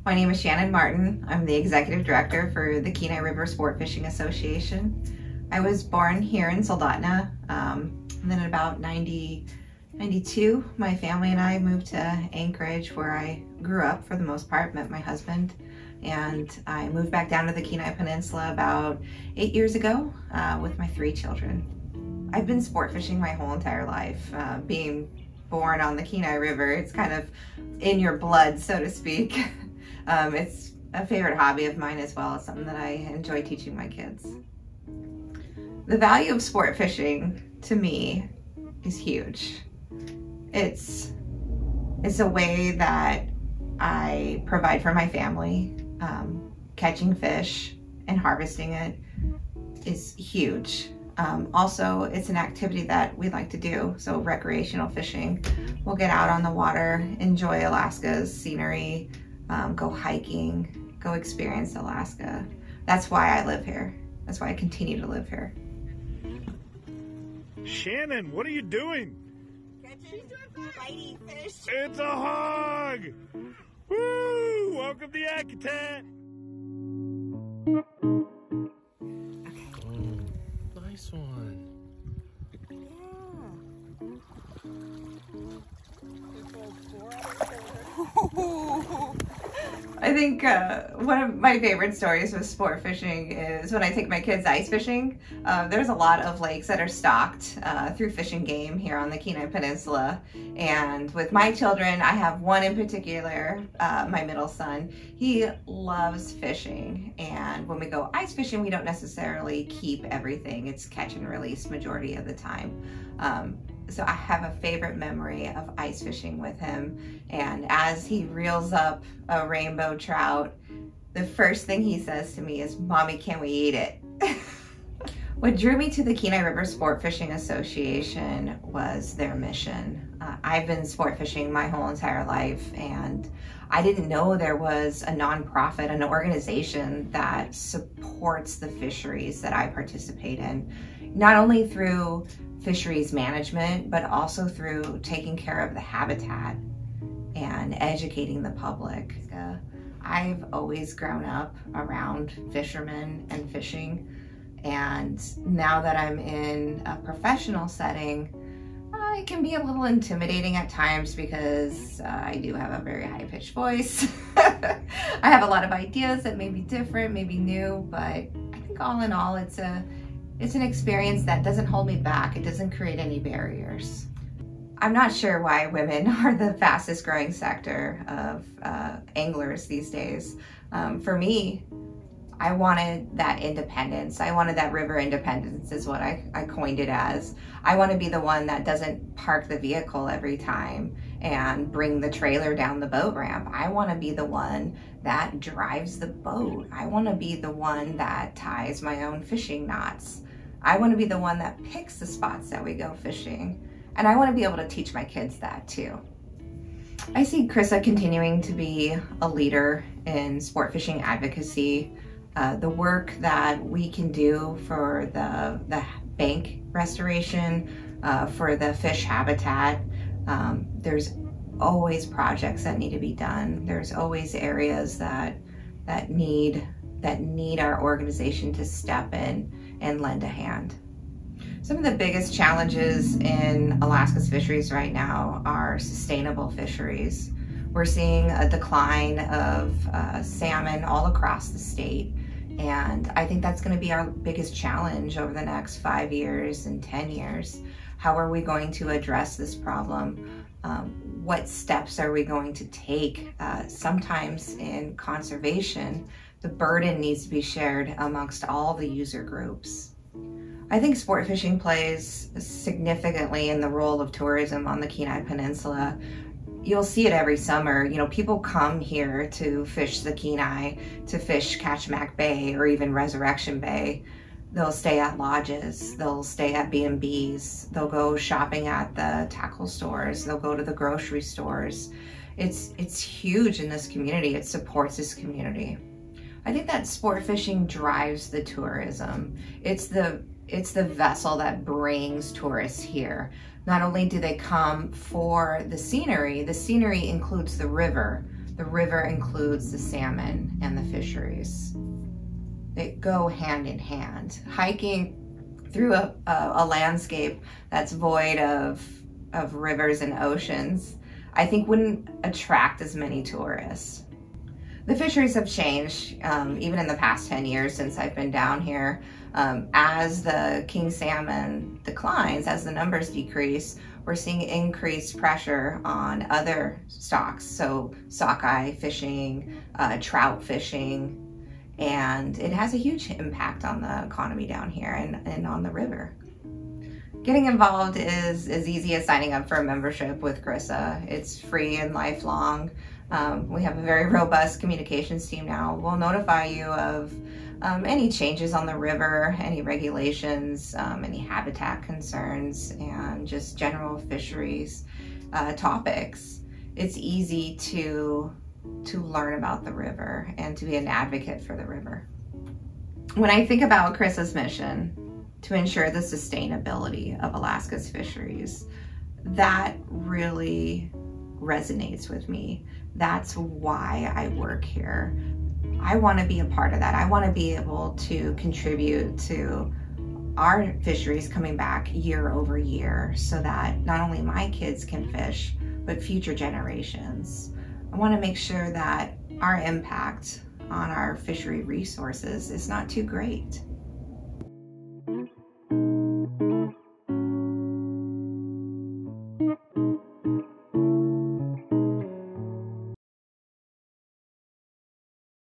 My name is Shannon Martin. I'm the Executive Director for the Kenai River Sport Fishing Association. I was born here in Soldotna, and then in about 92, my family and I moved to Anchorage, where I grew up for the most part, met my husband, and I moved back down to the Kenai Peninsula about 8 years ago with my 3 children. I've been sport fishing my whole entire life. Being born on the Kenai River, it's kind of in your blood, so to speak. It's a favorite hobby of mine as well. It's something that I enjoy teaching my kids. The value of sport fishing to me is huge. It's a way that I provide for my family. Catching fish and harvesting it is huge. Also, it's an activity that we like to do, so recreational fishing. We'll get out on the water, enjoy Alaska's scenery, go hiking, go experience Alaska. That's why I live here. That's why I continue to live here. Shannon, what are you doing? She's doing fighting fish. It's a hog! Woo! Welcome to Yakutat! Nice one. I think one of my favorite stories with sport fishing is when I take my kids ice fishing. There's a lot of lakes that are stocked through Fish and Game here on the Kenai Peninsula. And with my children, I have one in particular, my middle son. He loves fishing. And when we go ice fishing, we don't necessarily keep everything. It's catch and release majority of the time. So I have a favorite memory of ice fishing with him, and as he reels up a rainbow trout, the first thing he says to me is, "Mommy, can we eat it?" What drew me to the Kenai River Sport Fishing Association was their mission. I've been sport fishing my whole entire life, and I didn't know there was a nonprofit, an organization that supports the fisheries that I participate in, not only through fisheries management, but also through taking care of the habitat and educating the public. I've always grown up around fishermen and fishing, and now that I'm in a professional setting, it can be a little intimidating at times because I do have a very high-pitched voice. I have a lot of ideas that may be different, maybe new, but I think all in all, it's an experience that doesn't hold me back. It doesn't create any barriers. I'm not sure why women are the fastest growing sector of anglers these days. For me, I wanted that independence. I wanted that river independence is what I coined it as. I want to be the one that doesn't park the vehicle every time and bring the trailer down the boat ramp. I want to be the one that drives the boat. I want to be the one that ties my own fishing knots. I want to be the one that picks the spots that we go fishing. And I want to be able to teach my kids that too. I see KRSA continuing to be a leader in sport fishing advocacy. The work that we can do for the bank restoration, for the fish habitat, there's always projects that need to be done. There's always areas that need our organization to step in and lend a hand. Some of the biggest challenges in Alaska's fisheries right now are sustainable fisheries. We're seeing a decline of salmon all across the state, and I think that's going to be our biggest challenge over the next 5 years and 10 years. How are we going to address this problem? What steps are we going to take? Sometimes in conservation, the burden needs to be shared amongst all the user groups. I think sport fishing plays significantly in the role of tourism on the Kenai Peninsula. You'll see it every summer. You know, people come here to fish the Kenai, to fish Kachemak Bay or even Resurrection Bay. They'll stay at lodges, they'll stay at B&Bs, they'll go shopping at the tackle stores, they'll go to the grocery stores. It's huge in this community. It supports this community. I think that sport fishing drives the tourism. It's the vessel that brings tourists here. Not only do they come for the scenery includes the river, The river includes the salmon and the fisheries. They go hand in hand. Hiking through a landscape that's void of rivers and oceans, I think wouldn't attract as many tourists. The fisheries have changed, even in the past 10 years since I've been down here. As the king salmon declines, as the numbers decrease, we're seeing increased pressure on other stocks, so sockeye fishing, trout fishing, and it has a huge impact on the economy down here and on the river. Getting involved is as easy as signing up for a membership with KRSA. It's free and lifelong. We have a very robust communications team now. We'll notify you of any changes on the river, any regulations, any habitat concerns, and just general fisheries topics. It's easy to learn about the river and to be an advocate for the river. When I think about KRSA's mission to ensure the sustainability of Alaska's fisheries, that really resonates with me. That's why I work here. I want to be a part of that. I want to be able to contribute to our fisheries coming back year over year so that not only my kids can fish, but future generations. I want to make sure that our impact on our fishery resources is not too great.